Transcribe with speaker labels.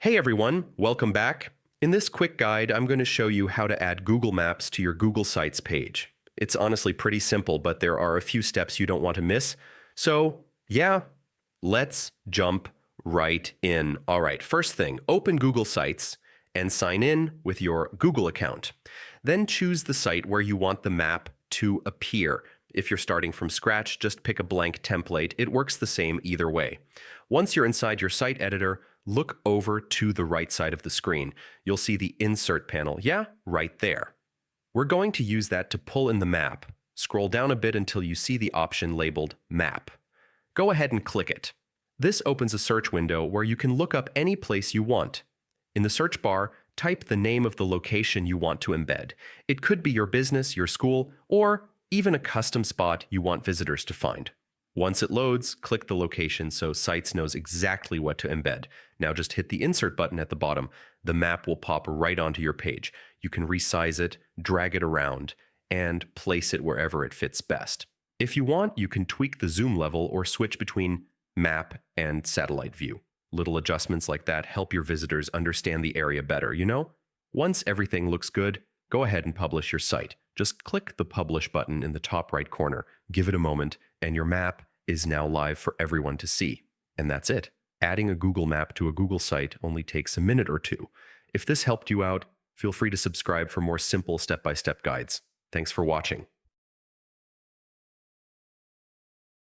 Speaker 1: Hey everyone, welcome back. In this quick guide, I'm going to show you how to add Google Maps to your Google Sites page. It's honestly pretty simple, but there are a few steps you don't want to miss. So, yeah, let's jump right in. All right, first thing, open Google Sites and sign in with your Google account. Then choose the site where you want the map to appear. If you're starting from scratch, just pick a blank template. It works the same either way. Once you're inside your site editor, look over to the right side of the screen. You'll see the Insert panel. Yeah, right there. We're going to use that to pull in the map. Scroll down a bit until you see the option labeled Map. Go ahead and click it. This opens a search window where you can look up any place you want. In the search bar, type the name of the location you want to embed. It could be your business, your school, or even a custom spot you want visitors to find. Once it loads, click the location so Sites knows exactly what to embed. Now just hit the Insert button at the bottom. The map will pop right onto your page. You can resize it, drag it around, and place it wherever it fits best. If you want, you can tweak the zoom level or switch between map and satellite view. Little adjustments like that help your visitors understand the area better, you know? Once everything looks good, go ahead and publish your site. Just click the Publish button in the top right corner, give it a moment, and your map is now live for everyone to see. And that's it. Adding a Google map to a Google site only takes a minute or two. If this helped you out, feel free to subscribe for more simple step-by-step guides. Thanks for watching.